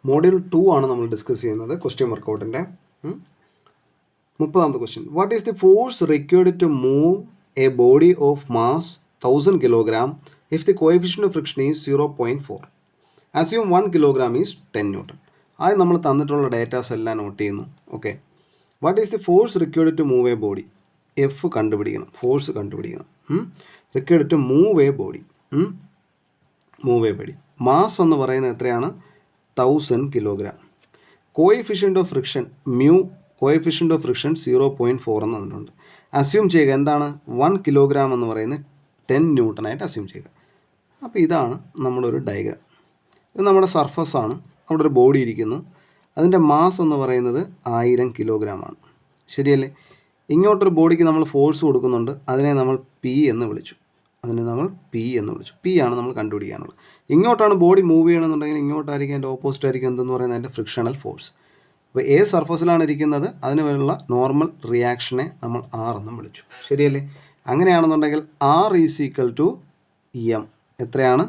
Module 2 ആണ് നമ്മൾ discuss ചെയ്യുന്നത് ക്വസ്റ്റ്യൻ വർക്കൗട്ടിൻ്റെ 30ാമത്തെ question. What is the force required to move a body of mass 1000 kilogram if the coefficient of friction is 0.4? Assume 1 kilogram is 10 newton. ആദ്യം നമ്മൾ തന്നിട്ടുള്ള datas എല്ലാം നോട്ട് ചെയ്യുന്നു. Okay, what is the force required to move a body? F കണ്ടുപിടിക്കണം, force കണ്ടുപിടിക്കണം. Required to move a body, mass എന്ന് പറയുന്നത് എത്രയാണ്? 1000 kilogram. Coefficient of friction mu, coefficient of friction 0.4 എന്ന് തന്നിട്ടുണ്ട്. അസ്യൂം ചെയ്യുക എന്താണ്? 1 കിലോഗ്രാം എന്ന് പറയുന്നത് 10 ന്യൂട്ടനായിട്ട് അസ്യൂം ചെയ്യുക. അപ്പോൾ ഇതാണ് നമ്മുടെ ഒരു ഡയഗ്രാം. ഇത് നമ്മുടെ സർഫസ് ആണ്, അവിടെ ഒരു ബോഡി ഇരിക്കുന്നു. അതിൻ്റെ മാസ് എന്ന് പറയുന്നത് 1000 കിലോഗ്രാം ആണ്. ശരിയല്ലേ? ഇങ്ങോട്ടൊരു ബോഡിക്ക് നമ്മൾ ഫോഴ്സ് കൊടുക്കുന്നുണ്ട്, അതിനെ നമ്മൾ പി എന്ന് വിളിച്ചു. പി ആണ് നമ്മൾ കണ്ടുപിടിക്കാനുള്ളത്. ഇങ്ങോട്ടാണ് ബോഡി മൂവ് ചെയ്യണമെന്നുണ്ടെങ്കിൽ ഇങ്ങോട്ടായിരിക്കും അതിൻ്റെ ഓപ്പോസിറ്റ് ആയിരിക്കും എന്തെന്ന് പറയുന്നത് അതിൻ്റെ ഫ്രിക്ഷണൽ ഫോഴ്സ്. അപ്പോൾ ഏത് സർഫസിലാണ് ഇരിക്കുന്നത് അതിന് വേണ്ടിയുള്ള നോർമൽ റിയാക്ഷനെ നമ്മൾ ആർ എന്നും വിളിച്ചു. ശരിയല്ലേ? അങ്ങനെയാണെന്നുണ്ടെങ്കിൽ R is equal to M. എത്രയാണ്?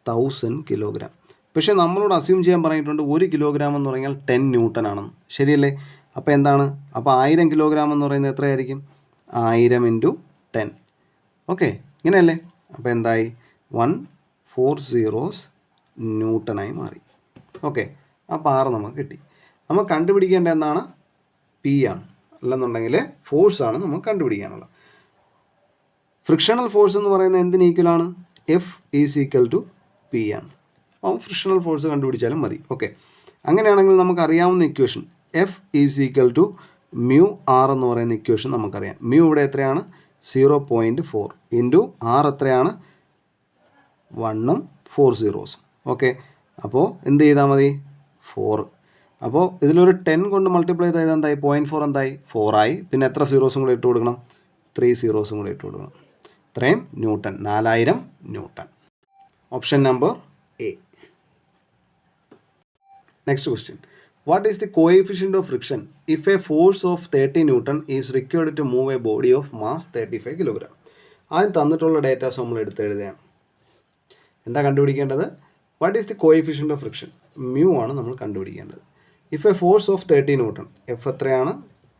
1000 കിലോഗ്രാം. പക്ഷേ നമ്മളോട് അസ്യൂം ചെയ്യാൻ പറഞ്ഞിട്ടുണ്ട് 1 കിലോഗ്രാം എന്ന് പറഞ്ഞാൽ 10 ന്യൂട്ടൺ ആണെന്ന്. ശരിയല്ലേ? അപ്പോൾ എന്താണ്? അപ്പോൾ 1000 കിലോഗ്രാം എന്ന് പറയുന്നത് എത്രയായിരിക്കും? 1000 × 10. ഓക്കെ, ഇങ്ങനെയല്ലേ? അപ്പോൾ എന്തായി? 140 ന്യൂട്ടനായി മാറി. ഓക്കെ, അപ്പോൾ ആറ് നമുക്ക് കിട്ടി. നമുക്ക് കണ്ടുപിടിക്കേണ്ട എന്താണ്? പി ആണ്, അല്ലെന്നുണ്ടെങ്കിൽ ഫോഴ്സാണ് നമുക്ക് കണ്ടുപിടിക്കാനുള്ളത്. ഫ്രിക്ഷണൽ ഫോഴ്സ് എന്ന് പറയുന്നത് എന്തിന് ഈക്വലാണ്? F is equal to P ആണ്. അപ്പം ഫ്രിക്ഷണൽ ഫോഴ്സ് കണ്ടുപിടിച്ചാലും മതി. ഓക്കെ, അങ്ങനെയാണെങ്കിൽ നമുക്കറിയാവുന്ന equation f is equal to mu R എന്ന് പറയുന്ന ഇക്വേഷൻ നമുക്കറിയാം. മ്യൂ ഇവിടെ എത്രയാണ്? 0.4 ഇൻറ്റു ആർ എത്രയാണ്? 1ഉം 4 സീറോസും. ഓക്കെ, അപ്പോൾ എന്ത് ചെയ്താൽ മതി? 4. അപ്പോൾ ഇതിലൊരു 10 കൊണ്ട് മൾട്ടിപ്ലൈ ചെയ്താൽ എന്തായി? 0.4 എന്തായി? 4 ആയി. പിന്നെ എത്ര സീറോസും കൂടെ ഇട്ട് കൊടുക്കണം? 3 സീറോസും കൂടെ ഇട്ട് കൊടുക്കണം. ഇത്രയും newton, 4000 newton. Option number A. Next question. What is the coefficient of friction if a force of 30 Newton is required to move a body of mass 35 kilogram? ആദ്യം തന്നിട്ടുള്ള ഡേറ്റാസ് നമ്മൾ എഴുതുകയാണ്. എന്താ കണ്ടുപിടിക്കേണ്ടത്? What is the coefficient of friction? Mu ആണ് നമ്മൾ കണ്ടുപിടിക്കേണ്ടത്. If a force of 30 newton, F എത്രയാണ്?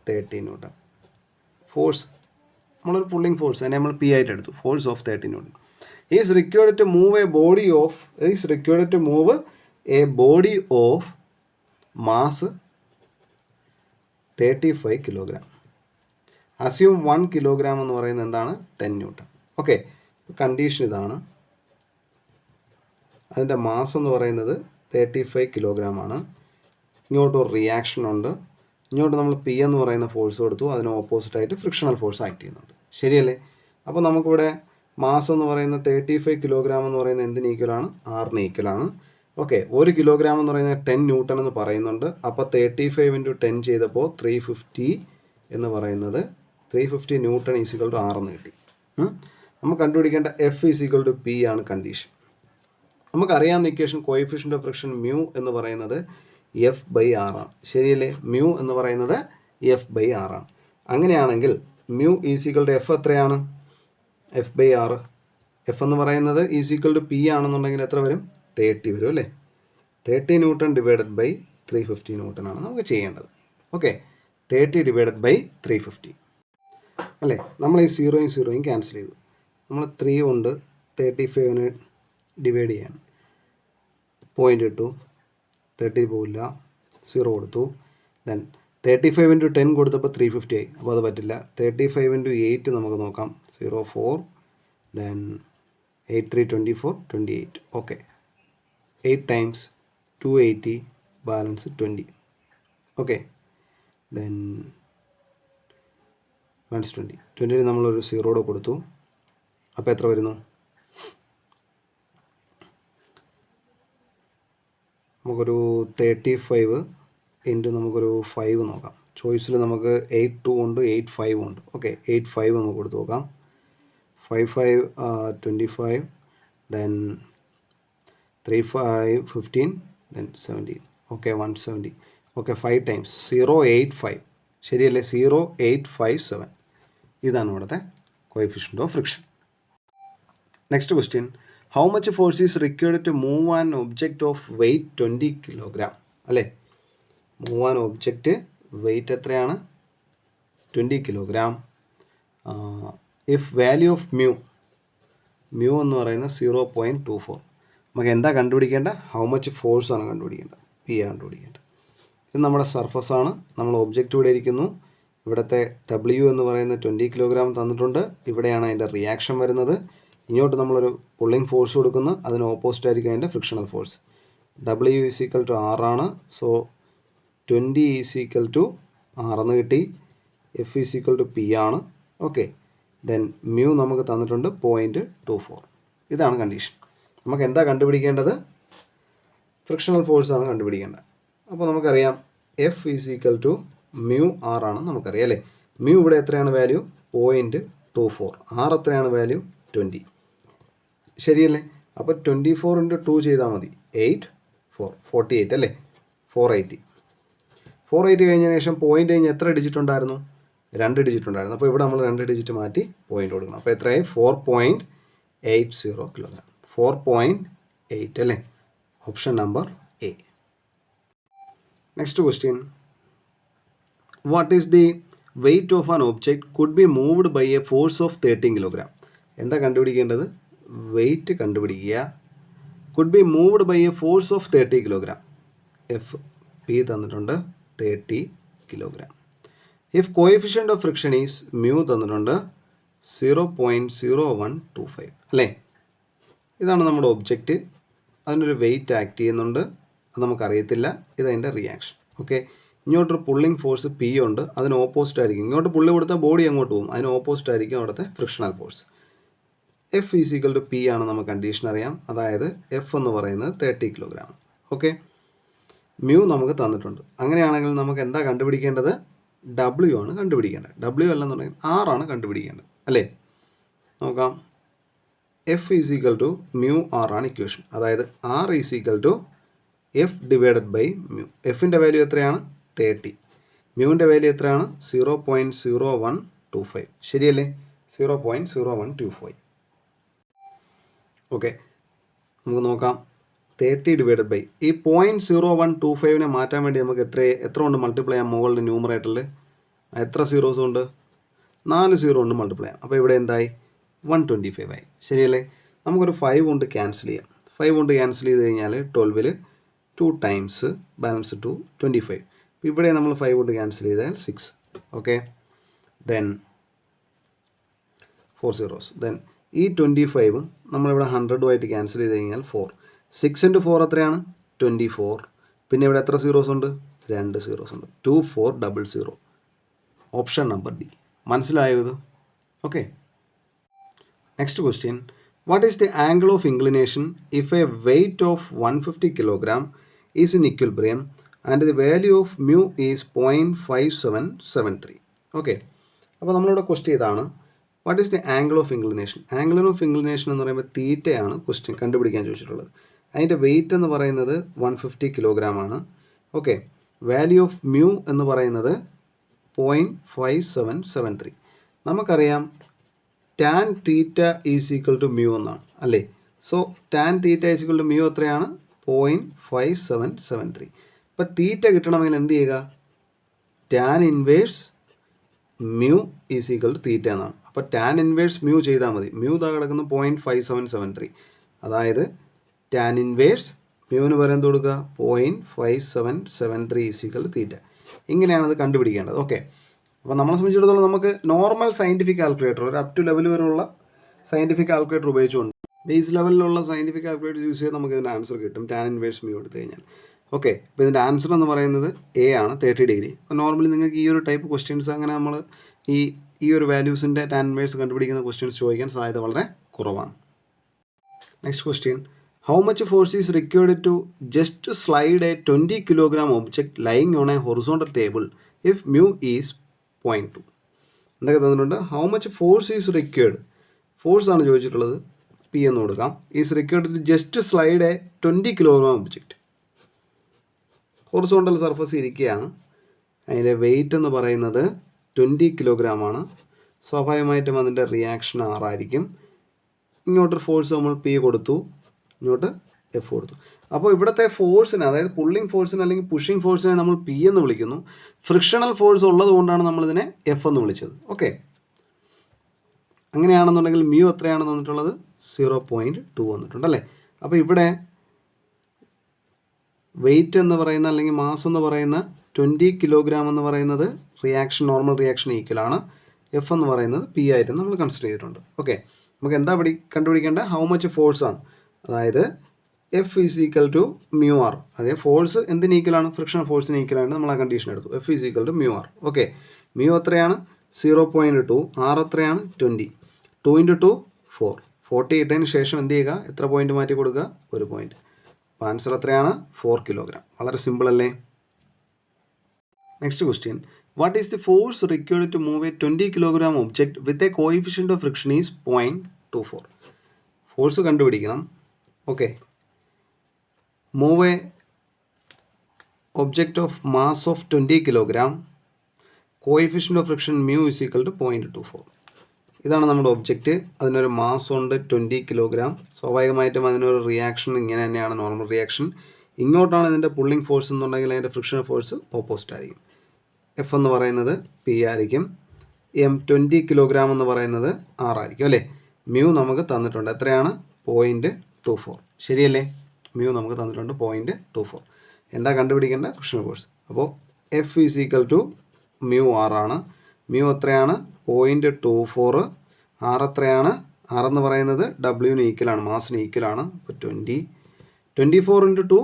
30 ന്യൂട്ടൺ. ഫോഴ്സ് നമ്മളൊരു പുള്ളിങ് ഫോഴ്സ്, അതിനെ നമ്മൾ പി ആയിട്ട് എടുത്തു. Force of 30 newton is required to move a body of mass 35 kilogram. Assume 1 kilogram എന്ന് പറയുന്നത് എന്താണ്? 10 ന്യൂട്ടൺ. ഓക്കെ, കണ്ടീഷൻ ഇതാണ്. അതിൻ്റെ മാസ് എന്ന് പറയുന്നത് 35 കിലോഗ്രാം ആണ്. ഇങ്ങോട്ട് ഒരു റിയാക്ഷൻ ഉണ്ട്. ഇങ്ങോട്ട് നമ്മൾ പി എന്ന് പറയുന്ന ഫോഴ്സ് കൊടുത്തു, അതിന് ഓപ്പോസിറ്റായിട്ട് ഫ്രിക്ഷണൽ ഫോഴ്സ് ആക്ട് ചെയ്യുന്നുണ്ട്. ശരിയല്ലേ? അപ്പോൾ നമുക്കിവിടെ മാസ് എന്ന് പറയുന്നത് 35 കിലോഗ്രാം എന്ന് പറയുന്നത് എന്തിന് ഈക്വലാണ്? ആറിന് ഈക്വലാണ്. ഓക്കെ, 1 കിലോഗ്രാം എന്ന് പറയുന്നത് 10 ന്യൂട്ടൺ എന്ന് പറയുന്നുണ്ട്. അപ്പോൾ 35 × 10 ചെയ്തപ്പോൾ 350 എന്ന് പറയുന്നത് 350 ന്യൂട്ടൺ ഈസിക്വൽ ടു 6 എന്ന് കിട്ടി. നമുക്ക് കണ്ടുപിടിക്കേണ്ട എഫ് ഈസിക്വൽ ടു പി ആണ് കണ്ടീഷൻ. നമുക്കറിയാവുന്ന equation coefficient of friction mu എന്ന് പറയുന്നത് F/R ആണ്. ശരിയല്ലേ? മ്യൂ എന്ന് പറയുന്നത് F/R ആണ്. അങ്ങനെയാണെങ്കിൽ മ്യൂ ഈസിക്വൽ ടു എഫ് എത്രയാണ്? F/R. എഫ് എന്ന് പറയുന്നത് ഈസിക്വൽ ടു പി ആണെന്നുണ്ടെങ്കിൽ എത്ര വരും? 30 വരും അല്ലേ? 30 ന്യൂട്ടൺ ഡിവൈഡഡ് ബൈ 350 ന്യൂട്ടൺ ആണ് നമുക്ക് ചെയ്യേണ്ടത്. ഓക്കെ, 30 ഡിവൈഡഡ് ബൈ 350 അല്ലേ? നമ്മൾ ഈ 0 ക്യാൻസൽ ചെയ്തു. നമ്മൾ 3 കൊണ്ട് 35നെ ഡിവൈഡ് ചെയ്യാൻ പോയിൻ്റ് ഇട്ടു. 30 പോവില്ല, 0 കൊടുത്തു. ദെൻ 35 × 10 കൊടുത്തപ്പോൾ 350 ആയി. അപ്പോൾ അത് പറ്റില്ല. 35 × 8 നമുക്ക് നോക്കാം. 0, 4, then 8, 3, 24, 28. Okay, 8 times 280 balance 20. Okay, then balance 20 നമ്മളൊരു 0 കൊടുത്തു. അപ്പോൾ എത്ര വരുന്നു? നമുക്കൊരു 35 ഇൻറ്റു നമുക്കൊരു 5 നോക്കാം. ചോയ്സിൽ നമുക്ക് 82 ഉണ്ട്, 85 ഉണ്ട്. ഓക്കെ, 85 നമുക്ക് കൊടുത്ത് നോക്കാം. 5, 5, 25, then 3, 5, 15, then 17. Okay, 170. Okay, 5 times 0.85. ശരിയല്ലേ? 0.857. ഇതാണ് ഇവിടുത്തെ coefficient of friction. Next question. How much force is required to move an object of weight 20 kilogram അല്ലേ? മൂവ് ആൻ ഒബ്ജക്റ്റ് വെയ്റ്റ് എത്രയാണ്? 20 kilogram. If value of mu എന്ന് പറയുന്നത് 0.24. നമുക്ക് എന്താ കണ്ടുപിടിക്കേണ്ട? How much force ആണ് കണ്ടുപിടിക്കേണ്ടത്, പി ആണ് കണ്ടുപിടിക്കേണ്ടത്. ഇത് നമ്മുടെ സർഫസാണ്. നമ്മൾ ഒബ്ജക്റ്റ് ഇവിടെ ഇരിക്കുന്നു. ഇവിടുത്തെ W എന്ന് പറയുന്നത് 20 കിലോഗ്രാം തന്നിട്ടുണ്ട്. ഇവിടെയാണ് അതിൻ്റെ റിയാക്ഷൻ വരുന്നത്. ഇങ്ങോട്ട് നമ്മളൊരു പുള്ളിങ് ഫോഴ്സ് കൊടുക്കുന്നു, അതിന് ഓപ്പോസിറ്റ് ആയിരിക്കും അതിൻ്റെ frictional force. W is equal to R ആണ്. So 20 is equal to R എന്ന് കിട്ടി. F is equal to P ആണ്. ഓക്കെ, ദെൻ മ്യൂ നമുക്ക് തന്നിട്ടുണ്ട് 0.24. ഇതാണ് കണ്ടീഷൻ. നമുക്ക് എന്താ കണ്ടുപിടിക്കേണ്ടത്? ഫ്രിക്ഷണൽ ഫോഴ്സാണ് കണ്ടുപിടിക്കേണ്ടത്. അപ്പോൾ നമുക്കറിയാം F is equal to mu R ആണ് നമുക്കറിയാം അല്ലേ? മ്യൂ ഇവിടെ എത്രയാണ് വാല്യൂ? 0.24. R എത്രയാണ് വാല്യൂ? 20. ശരിയല്ലേ? അപ്പോൾ 24 × 2 ചെയ്താൽ മതി. 8 4 48 അല്ലേ? 480 കഴിഞ്ഞതിന് ശേഷം പോയിൻ്റ് കഴിഞ്ഞ് എത്ര ഡിജിറ്റ് ഉണ്ടായിരുന്നു? 2 ഡിജിറ്റ് ഉണ്ടായിരുന്നു. അപ്പോൾ ഇവിടെ നമ്മൾ 2 ഡിജിറ്റ് മാറ്റി പോയിൻ്റ് കൊടുക്കണം. അപ്പോൾ എത്രയായി? 4.80 കിലോഗ്രാം. 4.8 അല്ലേ? Option number A. Next question, what is the weight of an object could be moved by a force of 13 kilogram? എന്താ കണ്ടുപിടിക്കേണ്ടത്? വെയ്റ്റ് കണ്ടുപിടിക്കുക. Could be moved by a force of 30 kilogram. F P തന്നിട്ടുണ്ട് 30 kilogram. If coefficient of friction is mu തന്നിട്ടുണ്ട് 0.0125 അല്ലേ? ഇതാണ് നമ്മുടെ object. അതിനൊരു weight act ചെയ്യുന്നുണ്ട്, അത് നമുക്കറിയത്തില്ല. ഇതതിൻ്റെ റിയാക്ഷൻ. ഓക്കെ, ഇങ്ങോട്ടൊരു പുള്ളിങ് ഫോഴ്സ് പി ഉണ്ട്, അതിന് ഓപ്പോസിറ്റ് ആയിരിക്കും. ഇങ്ങോട്ട് പുള്ളി കൊടുത്താൽ ബോഡി അങ്ങോട്ട് പോകും, അതിന് ഓപ്പോസിറ്റ് ആയിരിക്കും അവിടുത്തെ frictional force. F is equal to P ആണ് നമുക്ക് കണ്ടീഷൻ അറിയാം. അതായത് എഫ് എന്ന് പറയുന്നത് 30 കിലോഗ്രാം. ഓക്കെ, മ്യൂ നമുക്ക് തന്നിട്ടുണ്ട്. അങ്ങനെയാണെങ്കിൽ നമുക്ക് എന്താ കണ്ടുപിടിക്കേണ്ടത്? W ആണ് കണ്ടുപിടിക്കേണ്ടത്. W അല്ലെന്നുണ്ടെങ്കിൽ R ആണ് കണ്ടുപിടിക്കേണ്ടത് അല്ലേ? നോക്കാം. F is equal to mu R ആണ് ഇക്വേഷൻ. അതായത് R is equal to F divided by mu. എഫിൻ്റെ വാല്യൂ എത്രയാണ്? 30. മ്യൂവിൻ്റെ വാല്യൂ എത്രയാണ്? 0.0125. ശരിയല്ലേ? 0.0125. ഓക്കെ, നമുക്ക് നോക്കാം. 30 ഡിവൈഡഡ് ബൈ ഈ 0.0125 മാറ്റാൻ വേണ്ടി നമുക്ക് എത്ര കൊണ്ട് മൾട്ടിപ്ലൈ ചെയ്യാം? മുകളിൽ ന്യൂമറേറ്ററിൽ എത്ര സീറോസ് ഉണ്ട്? 4 സീറോ കൊണ്ട് മൾട്ടിപ്ലൈ ചെയ്യാം. അപ്പോൾ ഇവിടെ എന്തായി? 125 ആയി. ശരിയല്ലേ? നമുക്കൊരു 5 കൊണ്ട് ക്യാൻസൽ ചെയ്യാം. 5 കൊണ്ട് ക്യാൻസൽ ചെയ്ത് കഴിഞ്ഞാൽ 12ൽ 2 ടൈംസ് ബാലൻസ് 2 25. ഇവിടെ നമ്മൾ 5 കൊണ്ട് ക്യാൻസൽ ചെയ്താൽ 6. Okay, then 4 zeros. ദെൻ ഈ 25 നമ്മളിവിടെ 100ഉമായിട്ട് ക്യാൻസൽ ചെയ്ത് കഴിഞ്ഞാൽ 4. 6 × 4 എത്രയാണ്? 24. പിന്നെ ഇവിടെ എത്ര സീറോസ് ഉണ്ട്? 2 സീറോസ് ഉണ്ട്. 2400. Option number D. മനസ്സിലായോ ഇത്? Okay, next question, what is the angle of inclination if a weight of 150 kilogram is in equilibrium and the value of mu is 0.5773. Okay, അപ്പോൾ നമ്മളിവിടെ ക്വസ്റ്റ്യൻ ഇതാണ്. What is the angle of inclination? Angle of inclination എന്ന് പറയുമ്പോൾ തീറ്റയാണ് question കണ്ടുപിടിക്കാൻ ചോദിച്ചിട്ടുള്ളത്. അതിൻ്റെ weight എന്ന് പറയുന്നത് 150 കിലോഗ്രാം ആണ്. ഓക്കെ, വാല്യൂ ഓഫ് മ്യൂ എന്ന് പറയുന്നത് 0.5773. നമുക്കറിയാം tan theta is equal to mu എന്നാണ് അല്ലേ? So tan theta is equal to mu എത്രയാണ്? 0.5773. ഇപ്പോൾ തീറ്റ കിട്ടണമെങ്കിൽ എന്ത് ചെയ്യുക? Tan inverse mu is equal to theta എന്നാണ്. അപ്പോൾ ടാൻ ഇൻവേഴ്സ് മ്യൂ ചെയ്താൽ മതി. മ്യൂ താ കിടക്കുന്ന 0.5773. അതായത് ടാൻ ഇൻവേഴ്സ് മ്യൂവിന് പകരം എന്ത് കൊടുക്കുക? 0.5773 ഈസ് ഈക്വൽ ടു തീറ്റ. ഇങ്ങനെയാണ് അത് കണ്ടുപിടിക്കേണ്ടത്. ഓക്കെ, അപ്പോൾ നമ്മളെ സംബന്ധിച്ചിടത്തോളം നമുക്ക് നോർമൽ സയൻറ്റിഫിക് കാൽക്കുലേറ്റർ, ഒരു അപ് ടു ലെവൽ വരെയുള്ള സയൻറ്റിഫിക് കാൽക്കുലേറ്റർ ഉപയോഗിച്ചുകൊണ്ട് ബേസ് ലെവലിലുള്ള സയൻറ്റിഫിക് കാൽക്കുലേറ്റർ യൂസ് ചെയ്ത് നമുക്ക് ഇതിൻ്റെ ആൻസർ കിട്ടും. ടാൻ ഇൻവേഴ്സ് മ്യൂ എടുത്തു കഴിഞ്ഞാൽ. ഓക്കെ, അപ്പോൾ ഇതിൻ്റെ ആൻസർ എന്ന് പറയുന്നത് എ ആണ്, 30 ഡിഗ്രി. അപ്പോൾ നോർമലി നിങ്ങൾക്ക് ഈ ഒരു ടൈപ്പ് ക്വസ്റ്റ്യൻസ് അങ്ങനെ നമ്മൾ ഈ ഒരു വാല്യൂസിൻ്റെ ടാൻ ഇൻവേഴ്സ് കണ്ടുപിടിക്കുന്ന ക്വസ്റ്റ്യൻസ് ചോദിക്കാൻ സാധ്യത വളരെ കുറവാണ്. Next question, how much force is required to just slide a 20 kilogram object lying on a horizontal table if mu is 0.2? എന്തൊക്കെ തന്നിട്ടുണ്ട്? How much force is required, force ആണ് ചോദിച്ചിട്ടുള്ളത്. പി എന്ന് കൊടുക്കാം. Is required to just slide a 20 kilogram object. Horizontal surface ഇരിക്കുകയാണ്. അതിൻ്റെ weight എന്ന് പറയുന്നത് 20 കിലോഗ്രാം ആണ്. സ്വാഭാവികമായിട്ടും അതിൻ്റെ റിയാക്ഷൻ 6 ആയിരിക്കും. ഇങ്ങോട്ടൊരു ഫോഴ്സ് നമ്മൾ പി കൊടുത്തു, ഇങ്ങോട്ട് എഫ് കൊടുത്തു. അപ്പോൾ ഇവിടുത്തെ ഫോഴ്സിന്, അതായത് പുള്ളിങ് ഫോഴ്സിന് അല്ലെങ്കിൽ പുഷിങ് ഫോഴ്സിനെ നമ്മൾ പി എന്ന് വിളിക്കുന്നു. ഫ്രിക്ഷണൽ ഫോഴ്സ് ഉള്ളത് കൊണ്ടാണ് നമ്മളിതിനെ എഫ് എന്ന് വിളിച്ചത്. ഓക്കെ, അങ്ങനെയാണെന്നുണ്ടെങ്കിൽ മ്യൂ എത്രയാണ് തന്നിട്ടുള്ളത്? 0.2 വന്നിട്ടുണ്ടല്ലേ. അപ്പോൾ ഇവിടെ വെയിറ്റ് എന്ന് പറയുന്ന അല്ലെങ്കിൽ മാസ് എന്ന് പറയുന്ന 20 കിലോഗ്രാം എന്ന് പറയുന്നത് റിയാക്ഷൻ, നോർമൽ റിയാക്ഷൻ ഈക്വലാണ്. എഫ് എന്ന് പറയുന്നത് പി ആയിട്ട് നമ്മൾ കൺസിഡർ ചെയ്തിട്ടുണ്ട്. ഓക്കെ, നമുക്ക് എന്താ കണ്ടുപിടിക്കേണ്ട? ഹൗ മച്ച് ഫോഴ്സ് ആണ്. അതായത് F is equal to mu R. അതായത് ഫോഴ്സ് എന്തിന് ഈക്വലാണ്? ഫ്രിക്ഷണൽ ഫോഴ്സിന് ഈക്വലാണ്. നമ്മൾ ആ കണ്ടീഷൻ എടുത്തു. F is equal to mu R. Okay, mu എത്രയാണ്? 0.2. ആർ എത്രയാണ്? 20. 2 × 2 4. 40 ഇട്ടതിന് ശേഷം എന്ത് ചെയ്യുക? എത്ര പോയിന്റ് മാറ്റി കൊടുക്കുക? 1 പോയിന്റ്. അപ്പോൾ ആൻസർ എത്രയാണ്? 4 കിലോഗ്രാം. വളരെ സിമ്പിൾ അല്ലേ? Next question, what is the force required to move a 20 kilogram object with a coefficient of friction is 0.24. Force കണ്ടുപിടിക്കണം. Okay, move a object of mass of 20 kilogram, coefficient of friction mu is equal to 0.24. ഇതാണ് നമ്മുടെ object. അതിനൊരു mass ഉണ്ട് 20 kilogram. സ്വാഭാവികമായിട്ടും അതിനൊരു reaction ഇങ്ങനെ തന്നെയാണ്, normal reaction. ഇങ്ങോട്ടാണ് ഇതിൻ്റെ പുള്ളിങ് ഫോഴ്സ് എന്നുണ്ടെങ്കിൽ അതിൻ്റെ ഫ്രിക്ഷണൽ ഫോഴ്സ് ഓപ്പോസിറ്റ് ആയിരിക്കും. എഫ് എന്ന് പറയുന്നത് പി ആയിരിക്കും. 20 കിലോഗ്രാം എന്ന് പറയുന്നത് ആർ ആയിരിക്കും അല്ലേ. മ്യൂ നമുക്ക് തന്നിട്ടുണ്ട്. എത്രയാണ്? 0.24. ശരിയല്ലേ? മ്യൂ നമുക്ക് തന്നിട്ടുണ്ട് 0.24. എന്താ കണ്ടുപിടിക്കേണ്ട? Frictional force. അപ്പോൾ F is equal to mu R ആണ്. മ്യൂ എത്രയാണ്? 0.24. ആർ എത്രയാണ്? ആർ എന്ന് പറയുന്നത് ഡബ്ല്യുവിന് ഈക്വലാണ്, മാസിന് ഈക്വലാണ്. അപ്പോൾ 24 × 2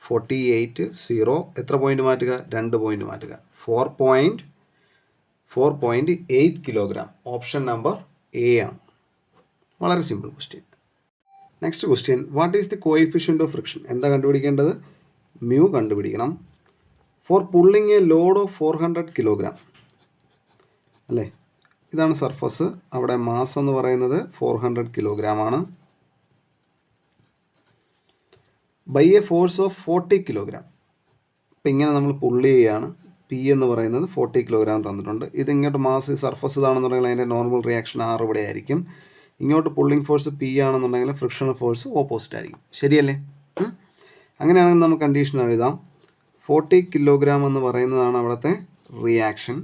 48. 0 എത്ര പോയിന്റ് മാറ്റുക? 2 പോയിന്റ് മാറ്റുക. 4.8 കിലോഗ്രാം. ഓപ്ഷൻ നമ്പർ എ ആണ്. വളരെ simple question. Next question, what is the coefficient of friction? എന്താ കണ്ടുപിടിക്കേണ്ടത്? മ്യൂ കണ്ടുപിടിക്കണം. For pulling a load of 400 kilogram അല്ലേ. ഇതാണ് സർഫസ്. അവിടെ മാസ് എന്ന് പറയുന്നത് 400 കിലോഗ്രാം ആണ്. By a force of 40 kilogram. ഇപ്പം ഇങ്ങനെ നമ്മൾ പുള്ളി ചെയ്യുകയാണ്. പി എന്ന് പറയുന്നത് 40 കിലോഗ്രാം തന്നിട്ടുണ്ട്. ഇതിങ്ങോട്ട് മാസ് സർഫസ് ഇതാണെന്നുണ്ടെങ്കിൽ അതിൻ്റെ നോർമൽ റിയാക്ഷൻ ആർ ഇവിടെ ആയിരിക്കും. ഇങ്ങോട്ട് പുള്ളിങ് ഫോഴ്സ് പി ആണെന്നുണ്ടെങ്കിൽ ഫ്രിക്ഷണൽ ഫോഴ്സ് ഓപ്പോസിറ്റ് ആയിരിക്കും. ശരിയല്ലേ? അങ്ങനെയാണെങ്കിൽ നമുക്ക് കണ്ടീഷൻ എഴുതാം. 40 കിലോഗ്രാം എന്ന് പറയുന്നതാണ് അവിടുത്തെ റിയാക്ഷൻ.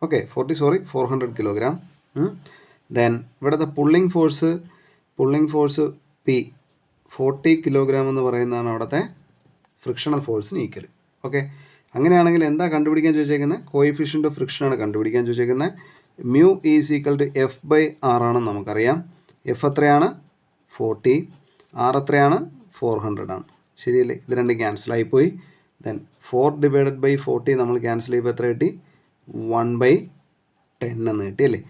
Okay, 400 kilogram. ദെൻ ഇവിടുത്തെ പുള്ളിങ് ഫോഴ്സ് പി 40 കിലോഗ്രാം എന്ന് പറയുന്നതാണ് അവിടുത്തെ ഫ്രിക്ഷണൽ ഫോഴ്സിന് ഈക്വൽ. ഓക്കെ, അങ്ങനെയാണെങ്കിൽ എന്താ കണ്ടുപിടിക്കാൻ ചോദിച്ചേക്കുന്നത്? കോഎഫിഷ്യൻറ്റ് ഓഫ് ഫ്രിക്ഷനാണ് കണ്ടുപിടിക്കാൻ ചോദിച്ചേക്കുന്നത്. Mu is equal to F by R ആണെന്ന് നമുക്കറിയാം. എഫ് എത്രയാണ്? 40. ആർ എത്രയാണ്? 400 ആണ്. ശരിയല്ലേ? ഇത് രണ്ടും ക്യാൻസലായിപ്പോയി. ദെൻ 4/40 നമ്മൾ ക്യാൻസൽ ചെയ്യുമ്പോൾ എത്ര കിട്ടി? 1/10 എന്ന് കിട്ടി അല്ലേ.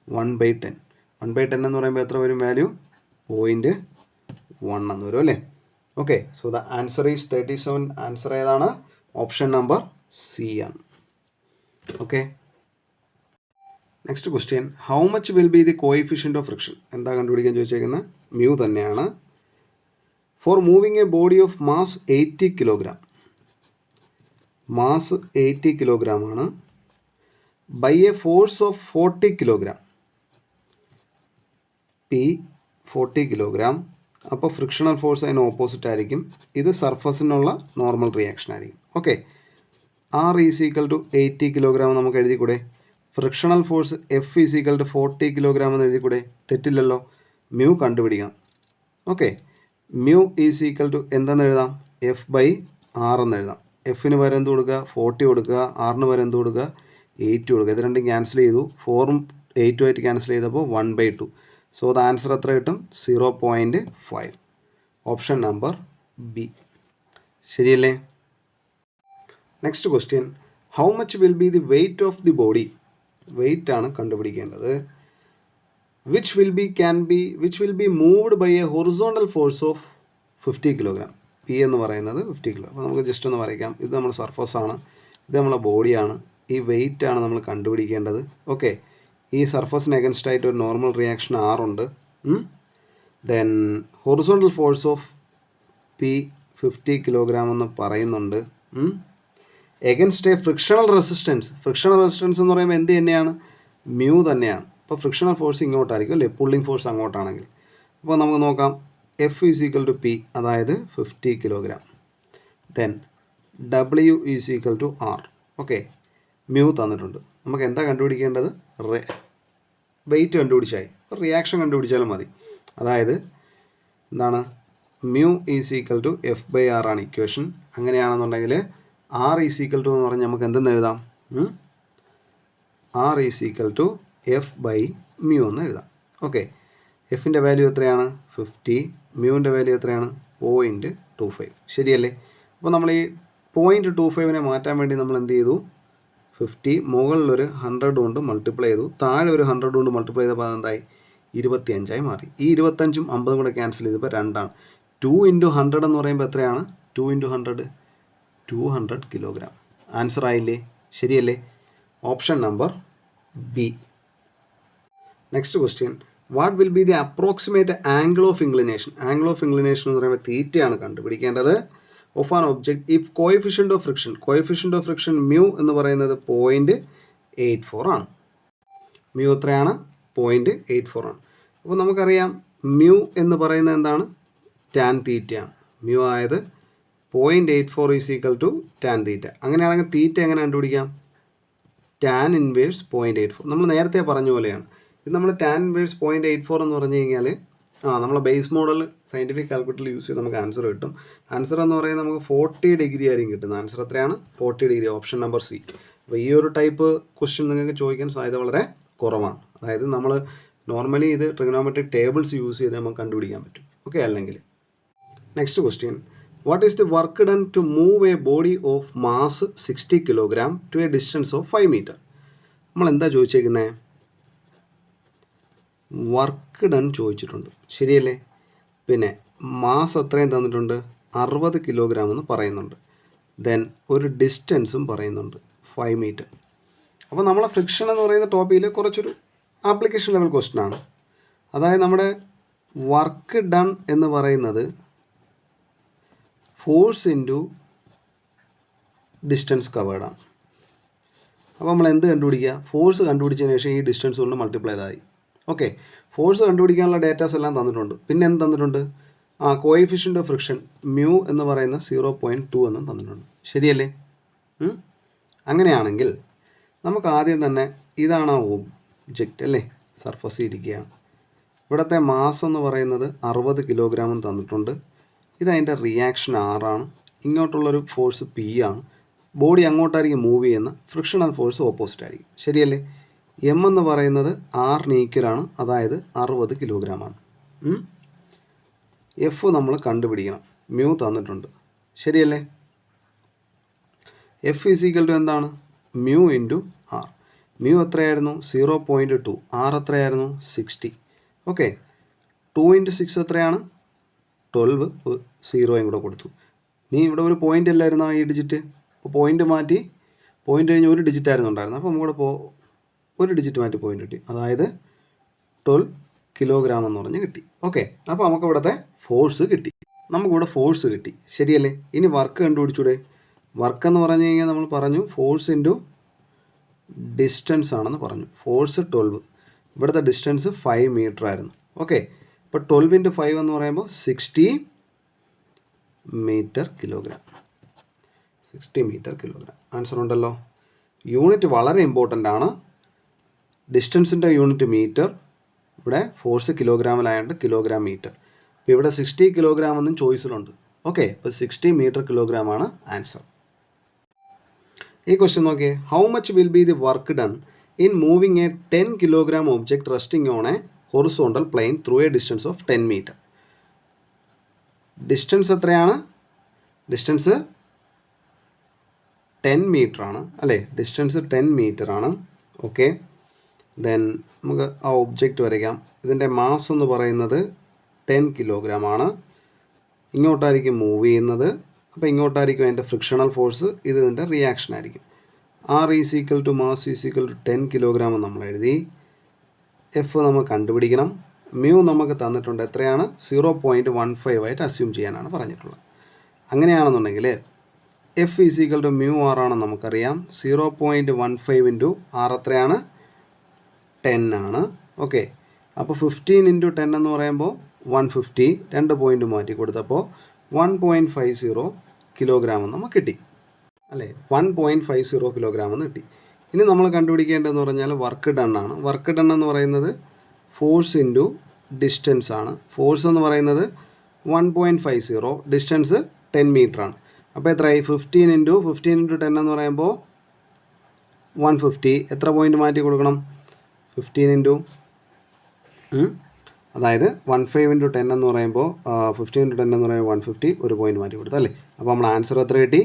1/10 എന്ന് പറയുമ്പോൾ എത്ര വരും വാല്യൂ? 0.1 എന്ന് വരും അല്ലേ. Okay, so the answer is 37. Answer ഏതാണ്? ഓപ്ഷൻ നമ്പർ സി ആണ്. Okay, next question, how much will be the coefficient of friction? എന്താ കണ്ടുപിടിക്കാൻ ചോദിച്ചേക്കുന്നത്? മ്യൂ തന്നെയാണ്. For moving a body of mass 80 kilogram. Mass 80 kilogram ആണ്. By a force of 40 kilogram. P 40 kilogram. അപ്പോൾ frictional force അതിന് opposite ആയിരിക്കും. ഇത് സർഫസിനുള്ള നോർമൽ റിയാക്ഷൻ ആയിരിക്കും. Okay, R is equal to 80 kilogram നമുക്ക് എഴുതിക്കൂടെ? Frictional force F is equal to 40 kilogram എന്ന് എഴുതിക്കൂടെ? തെറ്റില്ലല്ലോ. മ്യൂ കണ്ടുപിടിക്കണം. Okay, mu is equal to എന്തെന്ന് എഴുതാം? എഫ് ബൈ ആർ എന്ന് എഴുതാം. എഫിന് പകരം എന്ത് കൊടുക്കുക? 40 കൊടുക്കുക. ആറിന് പകരം എന്ത് കൊടുക്കുക? 8 കൊടുക്കുക. ഇത് രണ്ടും ക്യാൻസൽ ചെയ്തു. 4ഉം 8ഉം ആയിട്ട് ക്യാൻസൽ ചെയ്തപ്പോൾ 1/2. സോ ദ ആൻസർ എത്ര കിട്ടും? 0.5. Option number B. ശരിയല്ലേ? Next question, how much will be the weight of the body? Weight ആണ് കണ്ടുപിടിക്കേണ്ടത്. Which will be moved by a horizontal force of 50 kilogram. P എന്ന് പറയുന്നത് 50 കിലോ. അപ്പോൾ നമുക്ക് ജസ്റ്റ് ഒന്ന് വരയ്ക്കാം. ഇത് നമ്മുടെ സർഫസ് ആണ്, ഇത് നമ്മളെ ബോഡിയാണ്. ഈ വെയ്റ്റ് ആണ് നമ്മൾ കണ്ടുപിടിക്കേണ്ടത്. ഓക്കെ, ഈ സർഫസിന് എഗൻസ്റ്റ് ആയിട്ട് ഒരു നോർമൽ റിയാക്ഷൻ ആർ ഉണ്ട്. Then horizontal force of P 50 kilogram എന്ന് പറയുന്നുണ്ട്. Against A frictional resistance. Frictional resistance എന്ന് പറയുമ്പോൾ എന്ത് തന്നെയാണ്? മ്യൂ തന്നെയാണ്. അപ്പോൾ ഫ്രിക്ഷണൽ ഫോഴ്സ് ഇങ്ങോട്ടായിരിക്കും അല്ലേ, പുള്ളിങ് ഫോഴ്സ് അങ്ങോട്ടാണെങ്കിൽ. അപ്പോൾ നമുക്ക് നോക്കാം. F is equal to P, അതായത് 50 കിലോഗ്രാം. Then W is equal to R. Okay, mu തന്നിട്ടുണ്ട്. നമുക്ക് എന്താ കണ്ടുപിടിക്കേണ്ടത്? വെയിറ്റ് കണ്ടുപിടിച്ചായി, റിയാക്ഷൻ കണ്ടുപിടിച്ചാലും മതി. അതായത് എന്താണ്? Mu is equal to F by R ആണ് ഇക്വേഷൻ. അങ്ങനെയാണെന്നുണ്ടെങ്കിൽ ആർ ഈസ് ഈക്വൽ ടു എന്ന് പറഞ്ഞാൽ നമുക്ക് എന്തെന്ന് എഴുതാം? R is equal to F by mu എന്ന് എഴുതാം. ഓക്കെ, എഫിൻ്റെ വാല്യൂ എത്രയാണ്? 50. മ്യൂവിൻ്റെ വാല്യൂ എത്രയാണ്? 0.25. ശരിയല്ലേ? അപ്പോൾ നമ്മൾ ഈ 0.25നെ മാറ്റാൻ വേണ്ടി നമ്മൾ എന്ത് ചെയ്തു? 50 മുകളിലൊരു 100 കൊണ്ട് മൾട്ടിപ്ലൈ ചെയ്തു, താഴെ ഒരു 100 കൊണ്ട് മൾട്ടിപ്ലൈ ചെയ്തപ്പോൾ അതെന്തായി? 25 മാറി. ഈ 25ഉം 50ഉം കൂടെ ക്യാൻസൽ ചെയ്തപ്പോൾ 2 ആണ്. 2 × 100 എന്ന് പറയുമ്പോൾ എത്രയാണ്? 2 × 100 200 കിലോഗ്രാം. ആൻസർ ആയില്ലേ? ശരിയല്ലേ? Option number B. Next question, what will be the approximate angle of inclination? Angle of inclination എന്ന് പറയുമ്പോൾ തീറ്റയാണ് കണ്ടുപിടിക്കേണ്ടത്. Of an object if coefficient of friction mu എന്ന് പറയുന്നത് 0.84 ആണ്. മ്യൂ എത്രയാണ്? 0.84 ആണ്. അപ്പോൾ നമുക്കറിയാം മ്യൂ എന്ന് പറയുന്നത് എന്താണ്? ടാൻ തീറ്റയാണ്. മ്യൂ ആയത് 0.84 is equal to tan theta. അങ്ങനെയാണെങ്കിൽ തീറ്റ എങ്ങനെ കണ്ടുപിടിക്കാം? Tan inverse 0.84. നമ്മൾ നേരത്തെ പറഞ്ഞ പോലെയാണ്. ഇത് നമ്മൾ ടാൻ ഇൻവേഴ്സ് 0.84 എന്ന് പറഞ്ഞു കഴിഞ്ഞാൽ നമ്മളെ ബേസ് മോഡൽ സയൻറ്റിഫിക് കാൽക്കുലേറ്ററിൽ യൂസ് ചെയ്ത് നമുക്ക് ആൻസർ കിട്ടും. ആൻസർ എന്ന് പറയുന്നത് നമുക്ക് 40 ഡിഗ്രി ആയിരിക്കും കിട്ടുന്നത്. ആൻസർ എത്രയാണ്? 40 ഡിഗ്രി. Option number C. അപ്പോൾ ഈ ഒരു ടൈപ്പ് ക്വസ്റ്റ്യൻ നിങ്ങൾക്ക് ചോദിക്കാൻ സാധ്യത വളരെ കുറവാണ്. അതായത് നമ്മൾ നോർമലി ഇത് ട്രിഗണോമെട്രിക് ടേബിൾസ് യൂസ് ചെയ്ത് നമുക്ക് കണ്ടുപിടിക്കാൻ പറ്റും. ഓക്കെ, അല്ലെങ്കിൽ next question, what is the work done to move a body of mass 60 kilogram to a distance of 5 metre? നമ്മൾ എന്താ ചോദിച്ചേക്കുന്നത്? വർക്ക് ഡൺ ചോദിച്ചിട്ടുണ്ട്, ശരിയല്ലേ? പിന്നെ മാസ് എത്രയും തന്നിട്ടുണ്ട്? 60 കിലോഗ്രാം എന്ന് പറയുന്നുണ്ട്. ദെൻ ഒരു ഡിസ്റ്റൻസും പറയുന്നുണ്ട്, 5 മീറ്റർ. അപ്പോൾ നമ്മളെ ഫ്രിക്ഷൻ എന്ന് പറയുന്ന ടോപ്പിക്കിൽ കുറച്ചൊരു ആപ്ലിക്കേഷൻ ലെവൽ ക്വസ്റ്റ്യൻ ആണ്. അതായത് നമ്മുടെ വർക്ക് ഡൺ എന്ന് പറയുന്നത് ഫോഴ്സ് ഇൻറ്റു ഡിസ്റ്റൻസ് കവേർഡാണ്. അപ്പോൾ നമ്മൾ എന്ത് കണ്ടുപിടിക്കുക? ഫോഴ്സ് കണ്ടുപിടിച്ചതിന് ശേഷം ഈ ഡിസ്റ്റൻസ് കൊണ്ട് മൾട്ടിപ്ലൈ ചെയ്താൽ. ഓക്കെ, ഫോഴ്സ് കണ്ടുപിടിക്കാനുള്ള ഡേറ്റാസ് എല്ലാം തന്നിട്ടുണ്ട്. പിന്നെ എന്ത് തന്നിട്ടുണ്ട്? കോഎഫിഷ്യൻ്റ് ഓഫ് ഫ്രിക്ഷൻ മ്യൂ എന്ന് പറയുന്ന 0.2 എന്നും തന്നിട്ടുണ്ട്. ശരിയല്ലേ? അങ്ങനെയാണെങ്കിൽ നമുക്ക് ആദ്യം തന്നെ ഇതാണ് ആ ഒബ്ജക്റ്റ് അല്ലേ, സർഫസിൽ ഇരിക്കുകയാണ്. ഇവിടുത്തെ മാസ് എന്ന് പറയുന്നത് 60 കിലോഗ്രാമും തന്നിട്ടുണ്ട്. ഇതതിൻ്റെ റിയാക്ഷൻ ആറാണ്. ഇങ്ങോട്ടുള്ളൊരു ഫോഴ്സ് പി ആണ്. ബോഡി അങ്ങോട്ടായിരിക്കും മൂവ് ചെയ്യുന്ന, ഫ്രിക്ഷണൽ ഫോഴ്സ് ഓപ്പോസിറ്റ് ആയിരിക്കും. ശരിയല്ലേ? എം എന്ന് പറയുന്നത് ആറിന് ഈക്വലാണ്, അതായത് 60 കിലോഗ്രാമാണ്. എഫ് നമ്മൾ കണ്ടുപിടിക്കണം. മ്യൂ തന്നിട്ടുണ്ട്, ശരിയല്ലേ? എഫ് ഈസ് ഈക്വൽ ടു എന്താണ്? Mu into R. മ്യൂ എത്രയായിരുന്നു? 0.2. ആർ എത്രയായിരുന്നു? 60. ഓക്കെ, 2 × 6 എത്രയാണ്? 12. 0 കൂടെ കൊടുത്തു. നീ ഇവിടെ ഒരു പോയിൻ്റ് അല്ലായിരുന്നോ ഈ ഡിജിറ്റ്? അപ്പോൾ പോയിൻ്റ് മാറ്റി, പോയിൻ്റ് കഴിഞ്ഞ് ഒരു ഡിജിറ്റ് ആയിരുന്നു ഉണ്ടായിരുന്നത്. അപ്പോൾ നമുക്കിവിടെ ഒരു ഡിജിറ്റ് മാറ്റി പോയിൻ്റ് കിട്ടി, അതായത് 12 കിലോഗ്രാം എന്ന് പറഞ്ഞ് കിട്ടി. ഓക്കെ, അപ്പോൾ നമുക്ക് ഇവിടുത്തെ ഫോഴ്സ് കിട്ടി. നമുക്കിവിടെ ഫോഴ്സ് കിട്ടി, ശരിയല്ലേ? ഇനി വർക്ക് കണ്ടുപിടിച്ചൂടെ? വർക്ക് എന്ന് പറഞ്ഞു കഴിഞ്ഞാൽ നമ്മൾ പറഞ്ഞു ഫോഴ്സ് ഇൻറ്റു ഡിസ്റ്റൻസ് ആണെന്ന് പറഞ്ഞു. ഫോഴ്സ് 12, ഇവിടുത്തെ ഡിസ്റ്റൻസ് 5 മീറ്റർ ആയിരുന്നു. ഓക്കെ, ഇപ്പോൾ 12 × 5 എന്ന് പറയുമ്പോൾ 60 metre kilogram. 60 metre kilogram. Answer ഉണ്ടല്ലോ. യൂണിറ്റ് വളരെ ഇമ്പോർട്ടൻ്റ് ആണ്. ഡിസ്റ്റൻസിൻ്റെ യൂണിറ്റ് മീറ്റർ, ഇവിടെ ഫോഴ്സ് കിലോഗ്രാമിലായതുകൊണ്ട് കിലോഗ്രാം മീറ്റർ. അപ്പോൾ ഇവിടെ 60 കിലോഗ്രാം എന്നും ചോയ്സിലുണ്ട്. ഓക്കെ, അപ്പോൾ 60 മീറ്റർ കിലോഗ്രാം ആണ് ആൻസർ. ഈ ക്വസ്റ്റ്യൻ നോക്കിയേ. How much will be the work done in moving a 10 kilogram object resting on a horizontal plane through a distance of 10 metre? Distance എത്രയാണ്? Distance 10 metre ആണ് അല്ലേ? Distance 10 metre ആണ്. Okay, then നമുക്ക് ആ object വരയ്ക്കാം. ഇതിൻ്റെ mass എന്ന് പറയുന്നത് 10 കിലോഗ്രാം ആണ്. ഇങ്ങോട്ടായിരിക്കും മൂവ് ചെയ്യുന്നത്, അപ്പോൾ ഇങ്ങോട്ടായിരിക്കും അതിൻ്റെ ഫ്രിക്ഷണൽ ഫോഴ്സ്, ഇത് ഇതിൻ്റെ റിയാക്ഷൻ ആയിരിക്കും. R is equal to mass is equal to 10 kilogram നമ്മൾ എഴുതി. എഫ് നമുക്ക് കണ്ടുപിടിക്കണം. മ്യൂ നമുക്ക് തന്നിട്ടുണ്ട്, എത്രയാണ്? 0.15 ആയിട്ട് അസ്യൂം ചെയ്യാനാണ് പറഞ്ഞിട്ടുള്ളത്. അങ്ങനെയാണെന്നുണ്ടെങ്കിൽ F is equal to mu R ആണെന്ന് നമുക്കറിയാം. 0.15 ഇൻറ്റു ആർ എത്രയാണ്? 10 ആണ്. ഓക്കെ, അപ്പോൾ 15 × 10 എന്ന് പറയുമ്പോൾ 150 2 പോയിൻറ്റ് മാറ്റി കൊടുത്തപ്പോൾ 1.50 കിലോഗ്രാം എന്ന് നമുക്ക് കിട്ടി അല്ലേ. 1.50 കിലോഗ്രാം എന്ന് കിട്ടി. ഇനി നമ്മൾ കണ്ടുപിടിക്കേണ്ടതെന്ന് പറഞ്ഞാൽ വർക്ക് ഡൺ ആണ്. വർക്ക് ഡൺ എന്ന് പറയുന്നത് ഫോഴ്സ് ഇൻറ്റു ഡിസ്റ്റൻസ് ആണ്. ഫോഴ്സ് എന്ന് പറയുന്നത് 1.50, ഡിസ്റ്റൻസ് 10 മീറ്റർ ആണ്. അപ്പോൾ എത്രയായി? 15 ഇൻറ്റു 10 എന്ന് പറയുമ്പോൾ 150. എത്ര പോയിൻറ്റ് മാറ്റി കൊടുക്കണം? 15 ഇൻറ്റു അതായത് 15 ഇൻറ്റു 10 എന്ന് പറയുമ്പോൾ 15 ഇൻറ്റു 10 എന്ന് പറയുമ്പോൾ 150, ഒരു പോയിൻറ്റ് മാറ്റി കൊടുത്തു അല്ലേ. അപ്പോൾ നമ്മൾ ആൻസർ എത്ര കിട്ടി?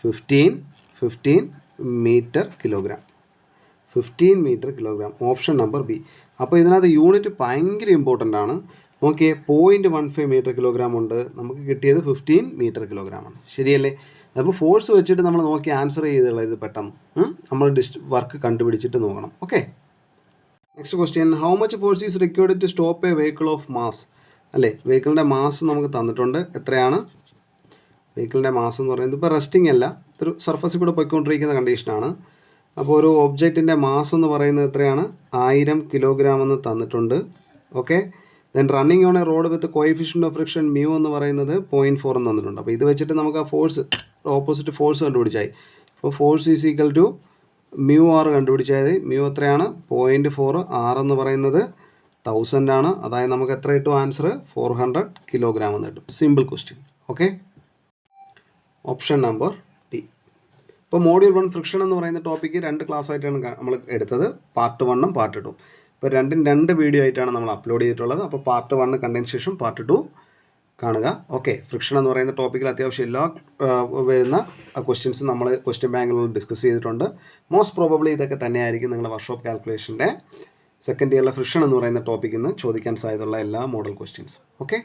15 metre kilogram. 15 metre kilogram, option number B. അപ്പോൾ ഇതിനകത്ത് യൂണിറ്റ് ഭയങ്കര ഇമ്പോർട്ടൻ്റ് ആണ്. നോക്കിയേ, 0.15 മീറ്റർ കിലോഗ്രാം ഉണ്ട്, നമുക്ക് കിട്ടിയത് 15 മീറ്റർ കിലോഗ്രാം ആണ്. ശരിയല്ലേ? അപ്പോൾ ഫോഴ്സ് വെച്ചിട്ട് നമ്മൾ നോക്കി ആൻസർ ചെയ്തുള്ള ഇത് പെട്ടെന്ന് നമ്മൾ വർക്ക് കണ്ടുപിടിച്ചിട്ട് നോക്കണം. Okay, next question, how much force is required to stop a vehicle of mass അല്ലേ. വെഹിക്കിളിൻ്റെ മാസ് നമുക്ക് തന്നിട്ടുണ്ട്. എത്രയാണ് വെഹിക്കിളിൻ്റെ മാസ് എന്ന് പറയുന്നത്? ഇപ്പോൾ റെസ്റ്റിംഗ് അല്ല, ഇതൊരു സർഫസിൽ കൂടെ പോയിക്കൊണ്ടിരിക്കുന്ന കണ്ടീഷനാണ്. അപ്പോൾ ഒരു ഒബ്ജക്റ്റിൻ്റെ മാസ് എന്ന് പറയുന്നത് എത്രയാണ്? 1000 കിലോഗ്രാം എന്ന് തന്നിട്ടുണ്ട്. Okay, then running on A road with coefficient of friction mu എന്ന് പറയുന്നത് 0.4 എന്ന് തന്നിട്ടുണ്ട്. അപ്പോൾ ഇത് വെച്ചിട്ട് നമുക്ക് ആ ഫോഴ്സ്, ഓപ്പോസിറ്റ് ഫോഴ്സ് കണ്ടുപിടിച്ചായി. അപ്പോൾ force is equal to mu R കണ്ടുപിടിച്ചാൽ മ്യൂ എത്രയാണ്? 0.4. ആർ എന്ന് പറയുന്നത് 1000 ആണ്. അതായത് നമുക്ക് എത്ര കിട്ടും ആൻസർ? 400 കിലോഗ്രാം എന്ന് കിട്ടും. Simple question. Okay, option number D. ഇപ്പോൾ മോഡ്യൂൾ 1 ഫ്രിക്ഷൻ എന്ന് പറയുന്ന ടോപ്പിക്ക് 2 ക്ലാസ് ആയിട്ടാണ് നമ്മൾ എടുത്തത്. പാർട്ട് 1ഉം പാർട്ട് 2. ഇപ്പോൾ 2 വീഡിയോ ആയിട്ടാണ് നമ്മൾ അപ്ലോഡ് ചെയ്തിട്ടുള്ളത്. അപ്പോൾ പാർട്ട് 1 കണ്ടതിന് ശേഷം പാർട്ട് 2 കാണുക. ഓക്കെ, ഫ്രിക്ഷൻ എന്ന് പറയുന്ന ടോപ്പിക്കിൽ അത്യാവശ്യം എല്ലാ വരുന്ന ക്വസ്റ്റ്യൻസ് നമ്മൾ ക്വസ്റ്റ്യൻ ബാങ്കിൽ ഡിസ്കസ് ചെയ്തിട്ടുണ്ട്. മോസ്റ്റ് പ്രോബബ്ലി ഇതൊക്കെ തന്നെയായിരിക്കും നിങ്ങളുടെ വർക്ക്ഷോപ്പ് കാൽക്കുലേഷൻ്റെ സെക്കൻഡ് ഇയറിലെ ഫ്രിക്ഷൻ എന്ന് പറയുന്ന ടോപ്പിക്കിൽ നിന്ന് ചോദിക്കാൻ സാധ്യതയുള്ള എല്ലാ മോഡൽ ക്വസ്റ്റ്യൻസ്. ഓക്കെ.